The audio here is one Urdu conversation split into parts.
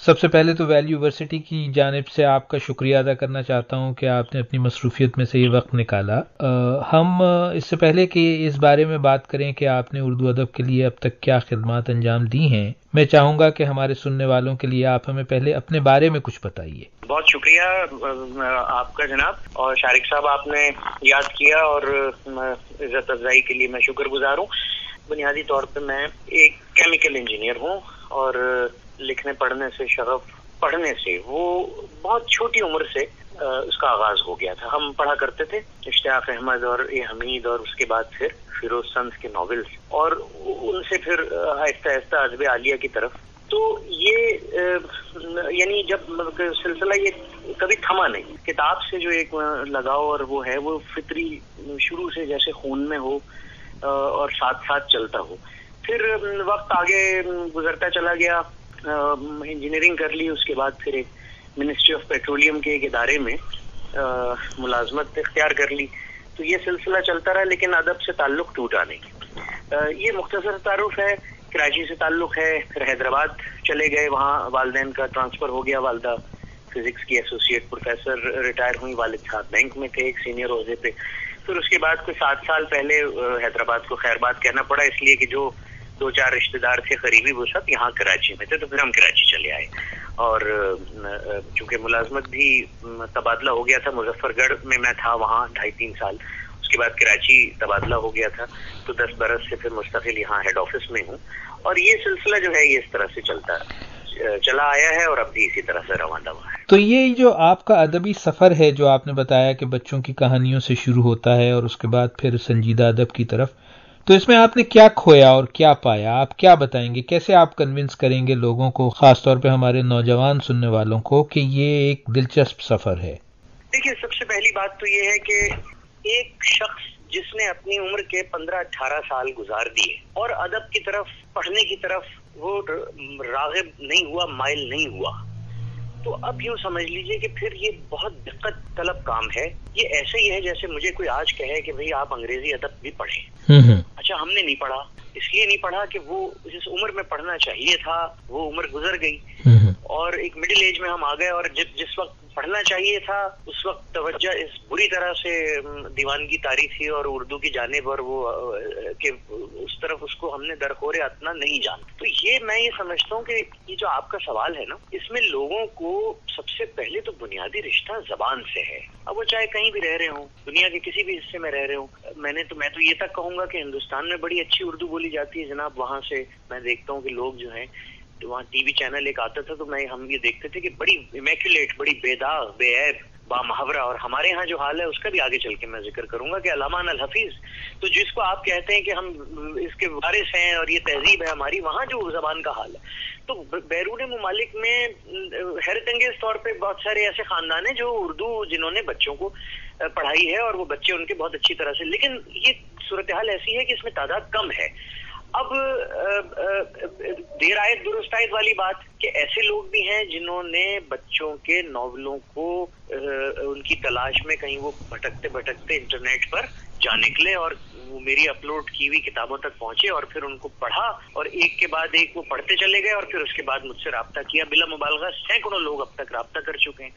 سب سے پہلے تو ویل یونیورسٹی کی جانب سے آپ کا شکریہ ادا کرنا چاہتا ہوں کہ آپ نے اپنی مصروفیت میں سے یہ وقت نکالا. ہم اس سے پہلے کہ اس بارے میں بات کریں کہ آپ نے اردو ادب کے لیے اب تک کیا خدمات انجام دی ہیں، میں چاہوں گا کہ ہمارے سننے والوں کے لیے آپ ہمیں پہلے اپنے بارے میں کچھ بتائیے. بہت شکریہ آپ کا جناب، اور شارق صاحب آپ نے یاد کیا اور عزت افزائی کے لیے میں شکر گزار ہوں. بنیادی طور پہ میں ایک کیمیکل انجینئر ہوں، اور لکھنے پڑھنے سے شغف پڑھنے سے وہ بہت چھوٹی عمر سے اس کا آغاز ہو گیا تھا. ہم پڑھا کرتے تھے اشتیاق احمد اور اے حمید، اور اس کے بعد پھر فیروز سنز کے ناولز، اور ان سے پھر آہستہ آہستہ ادب عالیہ کی طرف. تو یہ یعنی جب سلسلہ یہ کبھی تھما نہیں. کتاب سے جو ایک لگاؤ اور وہ ہے، وہ فطری شروع سے جیسے خون میں ہو اور ساتھ ساتھ چلتا ہو. پھر وقت آگے گزرتا چلا گیا، انجینئرنگ کر لی، اس کے بعد پھر ایک منسٹری آف پیٹرولیم کے ایک ادارے میں ملازمت اختیار کر لی. تو یہ سلسلہ چلتا رہا، لیکن ادب سے تعلق ٹوٹا نہیں. یہ مختصر تعارف ہے. کراچی سے تعلق ہے، پھر حیدرآباد چلے گئے، وہاں والدین کا ٹرانسفر ہو گیا. والدہ فزکس کی ایسوسیٹ پروفیسر ریٹائر ہوئی، والد صاحب بینک میں تھے ایک سینئر عہدے پہ. پھر اس کے بعد کوئی 7 سال پہلے حیدرآباد کو خیر بات کہنا پڑا، اس لیے کہ جو 2-4 رشتے دار تھے قریبی وہ سب یہاں کراچی میں تھے، تو پھر ہم کراچی چلے آئے. اور چونکہ ملازمت بھی تبادلہ ہو گیا تھا، مظفر گڑھ میں میں تھا وہاں 2.5-3 سال، اس کے بعد کراچی تبادلہ ہو گیا تھا، تو 10 برس سے پھر مستقل یہاں ہیڈ آفس میں ہوں. اور یہ سلسلہ جو ہے یہ اس طرح سے چلا آیا ہے، اور اب بھی اسی طرح سے رواں دواں ہے. تو یہ جو آپ کا ادبی سفر ہے، جو آپ نے بتایا کہ بچوں کی کہانیوں سے شروع ہوتا ہے اور اس کے بعد پھر سنجیدہ ادب کی طرف، تو اس میں آپ نے کیا کھویا اور کیا پایا؟ آپ کیا بتائیں گے؟ کیسے آپ کنونس کریں گے لوگوں کو، خاص طور پہ ہمارے نوجوان سننے والوں کو، کہ یہ ایک دلچسپ سفر ہے؟ دیکھیے، سب سے پہلی بات تو یہ ہے کہ ایک شخص جس نے اپنی عمر کے 15-18 سال گزار دیے اور ادب کی طرف، پڑھنے کی طرف وہ راغب نہیں ہوا، مائل نہیں ہوا، تو اب یوں سمجھ لیجئے کہ پھر یہ بہت دقت طلب کام ہے. یہ ایسے ہی ہے جیسے مجھے کوئی آج کہے کہ بھئی آپ انگریزی ادب بھی پڑھیں. اچھا، ہم نے نہیں پڑھا، اس لیے نہیں پڑھا کہ وہ جس عمر میں پڑھنا چاہیے تھا وہ عمر گزر گئی، اور ایک مڈل ایج میں ہم آ گئے، اور جس وقت پڑھنا چاہیے تھا اس وقت توجہ اس بری طرح سے دیوانگی طاری تھی اور اردو کی جانب، اور وہ کہ اس طرف اس کو ہم نے درخور اتنا نہیں جانا. تو یہ میں یہ سمجھتا ہوں کہ یہ جو آپ کا سوال ہے نا، اس میں لوگوں کو سب سے پہلے تو بنیادی رشتہ زبان سے ہے. اب وہ چاہے کہیں بھی رہ رہے ہوں، دنیا کے کسی بھی حصے میں رہ رہے ہوں. میں تو یہ تک کہوں گا کہ ہندوستان میں بڑی اچھی اردو بولی جاتی ہے جناب. وہاں سے میں دیکھتا ہوں کہ لوگ جو ہیں، وہاں ٹی وی چینل ایک آتا تھا تو ہم یہ دیکھتے تھے کہ بڑی امیکولیٹ، بڑی بے داغ، بے عیب، با محاورہ. اور ہمارے ہاں جو حال ہے اس کا بھی آگے چل کے میں ذکر کروں گا کہ علامہ الحفیظ، تو جس کو آپ کہتے ہیں کہ ہم اس کے وارث ہیں اور یہ تہذیب ہے ہماری، وہاں جو زبان کا حال ہے. تو بیرون ممالک میں حیرت انگیز طور پہ بہت سارے ایسے خاندان ہیں جو اردو جنہوں نے بچوں کو پڑھائی ہے، اور وہ بچے ان کے بہت اچھی طرح سے، لیکن یہ صورتحال ایسی ہے کہ اس میں تعداد کم ہے. اب دیر آیت درست آیت والی بات کہ ایسے لوگ بھی ہیں جنہوں نے بچوں کے ناولوں کو ان کی تلاش میں کہیں وہ بھٹکتے انٹرنیٹ پر جا نکلے، اور وہ میری اپلوڈ کی ہوئی کتابوں تک پہنچے، اور پھر ان کو پڑھا، اور ایک کے بعد ایک وہ پڑھتے چلے گئے، اور پھر اس کے بعد مجھ سے رابطہ کیا. بلا مبالغہ سینکڑوں لوگ اب تک رابطہ کر چکے ہیں.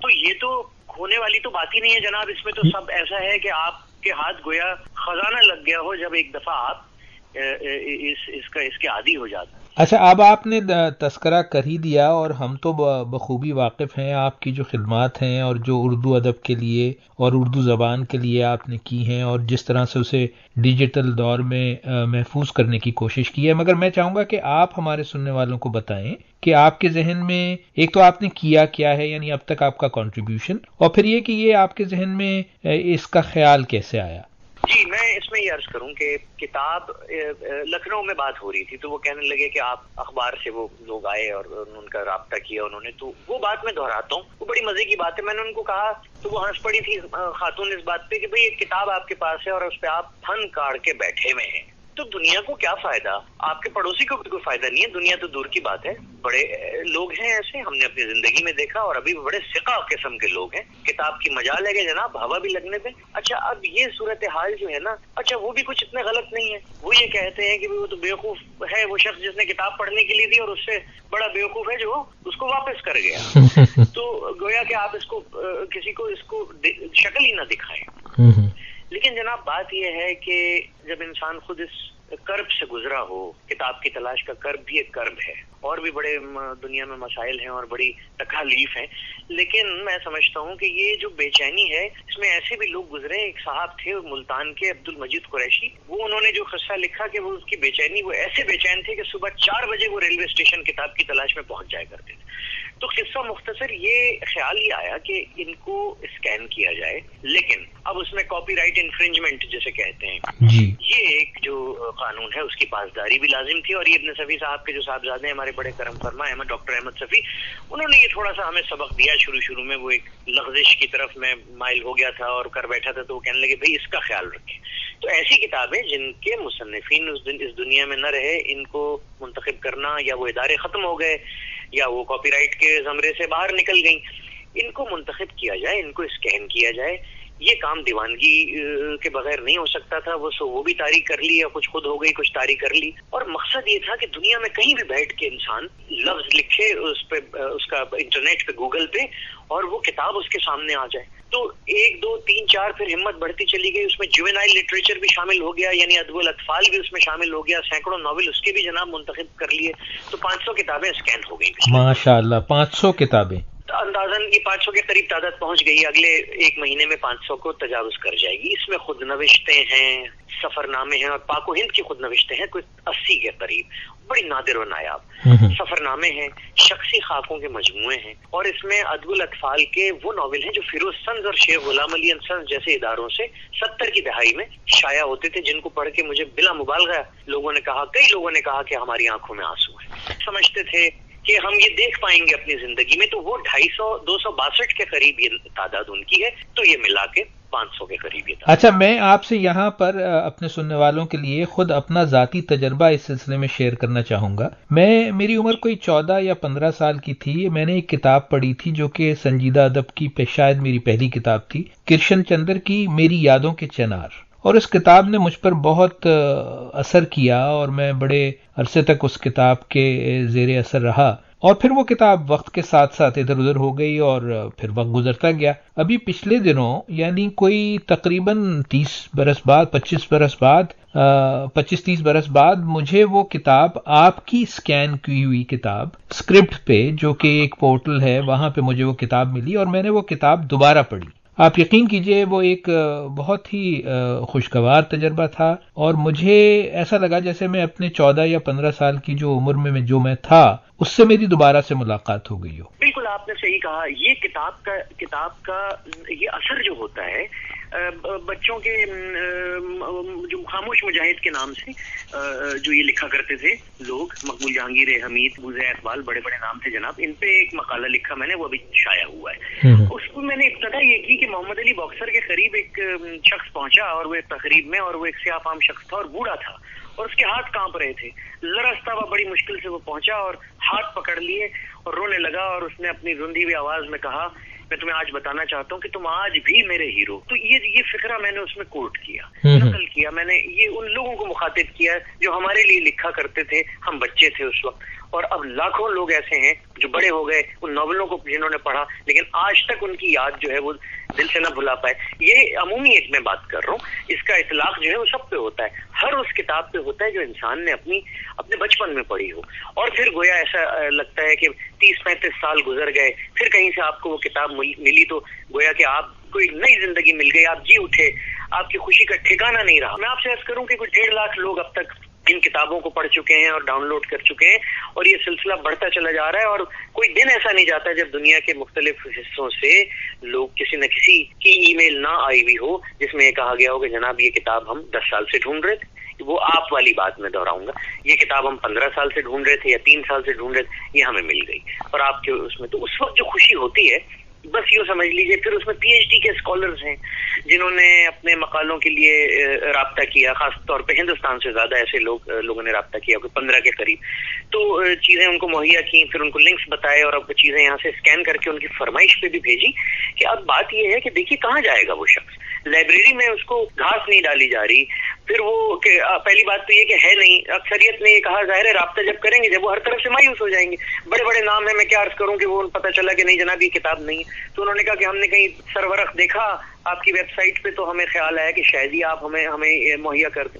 تو یہ تو کھونے والی تو بات ہی نہیں ہے جناب. اس میں تو سب ایسا ہے کہ آپ کے ہاتھ گویا خزانہ لگ گیا ہو جب ایک دفعہ آپ اس کے عادی ہو جاتا ہے. اچھا، اب آپ نے تذکرہ کر ہی دیا، اور ہم تو بخوبی واقف ہیں آپ کی جو خدمات ہیں اور جو اردو ادب کے لیے اور اردو زبان کے لیے آپ نے کی ہیں، اور جس طرح سے اسے ڈیجیٹل دور میں محفوظ کرنے کی کوشش کی ہے. مگر میں چاہوں گا کہ آپ ہمارے سننے والوں کو بتائیں کہ آپ کے ذہن میں ایک تو آپ نے کیا ہے، یعنی اب تک آپ کا کنٹریبیوشن، اور پھر یہ کہ یہ آپ کے ذہن میں اس کا خیال کیسے آیا. جی، میں اس میں یہ عرض کروں کہ کتاب لکھنؤ میں بات ہو رہی تھی تو وہ کہنے لگے کہ آپ اخبار سے، وہ لوگ آئے اور ان کا رابطہ کیا انہوں نے، تو وہ بات میں دہراتا ہوں. وہ بڑی مزے کی بات ہے. میں نے ان کو کہا تو وہ ہنس پڑی تھی خاتون اس بات پہ کہ بھئی ایک کتاب آپ کے پاس ہے اور اس پہ آپ پھن کاڑ کے بیٹھے ہوئے ہیں. تو دنیا کو کیا فائدہ؟ آپ کے پڑوسی کو بھی کوئی فائدہ نہیں ہے، دنیا تو دور کی بات ہے۔ بڑے لوگ ہیں ایسے، ہم نے اپنی زندگی میں دیکھا، اور ابھی بڑے ثقہ قسم کے لوگ ہیں، کتاب کی مجال ہے کہ جناب ہوا بھی لگنے دیں۔ اچھا اب یہ صورتحال جو ہے نا، اچھا وہ بھی کچھ اتنے غلط نہیں ہے، وہ یہ کہتے ہیں کہ وہ تو بیوقوف ہے وہ شخص جس نے کتاب پڑھنے کے لیے دی، اور اس سے بڑا بیوقوف ہے جو اس کو واپس کر گیا۔ تو گویا کہ آپ اس کو کسی کو اس کو شکل ہی نہ دکھائیں۔ لیکن جناب بات یہ ہے کہ جب انسان خود اس کرب سے گزرا ہو، کتاب کی تلاش کا کرب بھی ایک کرب ہے، اور بھی بڑے دنیا میں مسائل ہیں اور بڑی تکالیف ہیں، لیکن میں سمجھتا ہوں کہ یہ جو بے چینی ہے اس میں ایسے بھی لوگ گزرے۔ ایک صاحب تھے ملتان کے، عبد المجید قریشی، وہ انہوں نے جو قصہ لکھا کہ وہ اس کی بے چینی، وہ ایسے بے چین تھے کہ صبح 4 بجے وہ ریلوے اسٹیشن کتاب کی تلاش میں پہنچ جایا کرتے تھے۔ تو قصہ مختصر یہ خیال ہی آیا کہ ان کو اسکین کیا جائے، لیکن اب اس میں کاپی رائٹ انفرنجمنٹ جسے کہتے ہیں جی، یہ ایک جو قانون ہے اس کی پاسداری بھی لازم تھی، اور یہ ابن صفی صاحب کے جو صاحبزادے ہیں ہمارے بڑے کرم فرما ڈاکٹر احمد صفی، انہوں نے یہ تھوڑا سا ہمیں سبق دیا شروع میں۔ وہ ایک لغزش کی طرف میں مائل ہو گیا تھا اور کر بیٹھا تھا، تو وہ کہنے لگے بھائی اس کا خیال رکھیں۔ تو ایسی کتابیں جن کے مصنفین اس دنیا میں نہ رہے، ان کو منتخب کرنا، یا وہ ادارے ختم ہو گئے یا وہ کاپی رائٹ کے زمرے سے باہر نکل گئیں، ان کو منتخب کیا جائے، ان کو اسکین کیا جائے۔ یہ کام دیوانگی کے بغیر نہیں ہو سکتا تھا۔ وہ بھی طاری کر لی، یا کچھ خود ہو گئی، کچھ طاری کر لی، اور مقصد یہ تھا کہ دنیا میں کہیں بھی بیٹھ کے انسان لفظ لکھے اس پہ، اس کا انٹرنیٹ پہ، گوگل پہ، اور وہ کتاب اس کے سامنے آ جائے۔ تو 1 2 3 4 پھر ہمت بڑھتی چلی گئی، اس میں جوینائل لٹریچر بھی شامل ہو گیا، یعنی ادب الاطفال بھی اس میں شامل ہو گیا، سینکڑوں ناول اس کے بھی جناب منتخب کر لیے۔ تو 500 کتابیں اسکین ہو گئی۔ ماشاء اللہ، 500 کتابیں، اندازاً یہ 500 کے قریب تعداد پہنچ گئی، اگلے 1 مہینے میں 500 کو تجاوز کر جائے گی۔ اس میں خود نوشتیں ہیں، سفر نامے ہیں، اور پاک و ہند کی خود نوشتیں ہیں کوئی 80 کے قریب، بڑی نادر و نایاب سفر نامے ہیں، شخصی خاکوں کے مجموعے ہیں، اور اس میں ادب الاطفال کے وہ ناول ہیں جو فیروز سنز اور شیخ غلام علی سنز جیسے اداروں سے 70 کی دہائی میں شائع ہوتے تھے، جن کو پڑھ کے مجھے بلا مبالغہ کئی لوگوں نے کہا کہ ہماری آنکھوں میں آنسو ہیں۔ سمجھتے تھے کہ ہم یہ دیکھ پائیں گے اپنی زندگی میں، تو وہ 262 کے قریب یہ تعداد ان کی ہے، تو یہ ملا کے 500 کے قریب یہ تعداد۔ اچھا، میں آپ سے یہاں پر اپنے سننے والوں کے لیے خود اپنا ذاتی تجربہ اس سلسلے میں شیئر کرنا چاہوں گا۔ میری عمر کوئی 14 یا 15 سال کی تھی۔ میں نے ایک کتاب پڑھی تھی جو کہ سنجیدہ ادب کی شاید میری پہلی کتاب تھی، کرشن چندر کی میری یادوں کے چنار، اور اس کتاب نے مجھ پر بہت اثر کیا، اور میں بڑے عرصے تک اس کتاب کے زیر اثر رہا، اور پھر وہ کتاب وقت کے ساتھ ساتھ ادھر ادھر ہو گئی، اور پھر وقت گزرتا گیا۔ ابھی پچھلے دنوں، یعنی کوئی تقریباً 30 برس بعد، 25-30 برس بعد، مجھے وہ کتاب، آپ کی اسکین کی ہوئی کتاب اسکرپٹ پہ، جو کہ ایک پورٹل ہے، وہاں پہ مجھے وہ کتاب ملی، اور میں نے وہ کتاب دوبارہ پڑھی۔ آپ یقین کیجئے وہ ایک بہت ہی خوشگوار تجربہ تھا، اور مجھے ایسا لگا جیسے میں اپنے 14 یا 15 سال کی جو عمر میں جو میں تھا، اس سے میری دوبارہ سے ملاقات ہو گئی ہو۔ بالکل آپ نے صحیح کہا۔ یہ کتاب کا یہ اثر جو ہوتا ہے، بچوں کے جو خاموش مجاہد کے نام سے جو یہ لکھا کرتے تھے لوگ، مقبول جہانگیر، حمید، بوزے اقبال، بڑے بڑے نام تھے جناب، ان پہ ایک مقالہ لکھا میں نے، وہ ابھی شائع ہوا ہے۔ اس کو میں نے ابتدا یہ کی کہ محمد علی باکسر کے قریب ایک شخص پہنچا، اور وہ ایک تقریب میں، اور وہ ایک سیاہ فام شخص تھا اور بوڑھا تھا، اور اس کے ہاتھ کانپ رہے تھے۔ لرزتا ہوا بڑی مشکل سے وہ پہنچا اور ہاتھ پکڑ لیے اور رونے لگا، اور اس نے اپنی رندی ہوئی آواز میں کہا، میں تمہیں آج بتانا چاہتا ہوں کہ تم آج بھی میرے ہیرو۔ تو یہ فکرہ میں نے اس میں کوٹ کیا، نقل کیا، میں نے یہ ان لوگوں کو مخاطب کیا جو ہمارے لیے لکھا کرتے تھے، ہم بچے تھے اس وقت، اور اب لاکھوں لوگ ایسے ہیں جو بڑے ہو گئے ان ناولوں کو جنہوں نے پڑھا، لیکن آج تک ان کی یاد جو ہے وہ دل سے نہ بھلا پائے۔ یہ عمومی ایک میں بات کر رہا ہوں، اس کا اطلاق جو ہے وہ سب پہ ہوتا ہے، ہر اس کتاب پہ ہوتا ہے جو انسان نے اپنے بچپن میں پڑھی ہو، اور پھر گویا ایسا لگتا ہے کہ 30-35 سال گزر گئے، پھر کہیں سے آپ کو وہ کتاب ملی، تو گویا کہ آپ کوئی نئی زندگی مل گئی، آپ جی اٹھے، آپ کی خوشی کا ٹھکانہ نہیں رہا۔ میں آپ سے عرض کروں کہ کوئی 1.5 لاکھ لوگ اب تک ان کتابوں کو پڑھ چکے ہیں اور ڈاؤن لوڈ کر چکے ہیں، اور یہ سلسلہ بڑھتا چلا جا رہا ہے، اور کوئی دن ایسا نہیں جاتا جب دنیا کے مختلف حصوں سے لوگ کسی نہ کسی کی ای میل نہ آئی ہوئی ہو جس میں یہ کہا گیا ہو کہ جناب یہ کتاب ہم 10 سال سے ڈھونڈ رہے تھے۔ وہ آپ والی بات میں دہراؤں گا، یہ کتاب ہم 15 سال سے ڈھونڈ رہے تھے یا 3 سال سے ڈھونڈ رہے تھے، یہ ہمیں مل گئی، اور آپ کے اس میں تو اس وقت جو خوشی ہوتی ہے بس یوں سمجھ لیجیے. پھر اس میں پی ایچ ڈی کے اسکالرز ہیں جنہوں نے اپنے مقالوں کے لیے رابطہ کیا, خاص طور پہ ہندوستان سے زیادہ ایسے لوگوں نے رابطہ کیا, کوئی 15 کے قریب. تو چیزیں ان کو مہیا کی, پھر ان کو لنکس بتائے اور اب چیزیں یہاں سے اسکین کر کے ان کی فرمائش پہ بھی بھیجی کہ اب بات یہ ہے کہ دیکھیے کہاں جائے گا وہ شخص. لائبریری میں اس کو گھاس نہیں ڈالی جا رہی. پھر وہ پہلی بات تو یہ کہ ہے نہیں, اکثریت نے یہ کہا ظاہر ہے رابطہ جب کریں گے جب وہ ہر طرف سے مایوس ہو جائیں گے. بڑے بڑے نام ہیں, میں کیا عرض کروں کہ وہ پتہ چلا کہ نہیں جناب یہ کتاب نہیں ہے. تو انہوں نے کہا کہ ہم نے کہیں سرورق دیکھا آپ کی ویب سائٹ پہ تو ہمیں خیال آیا کہ شاید ہی آپ ہمیں مہیا کر دیں.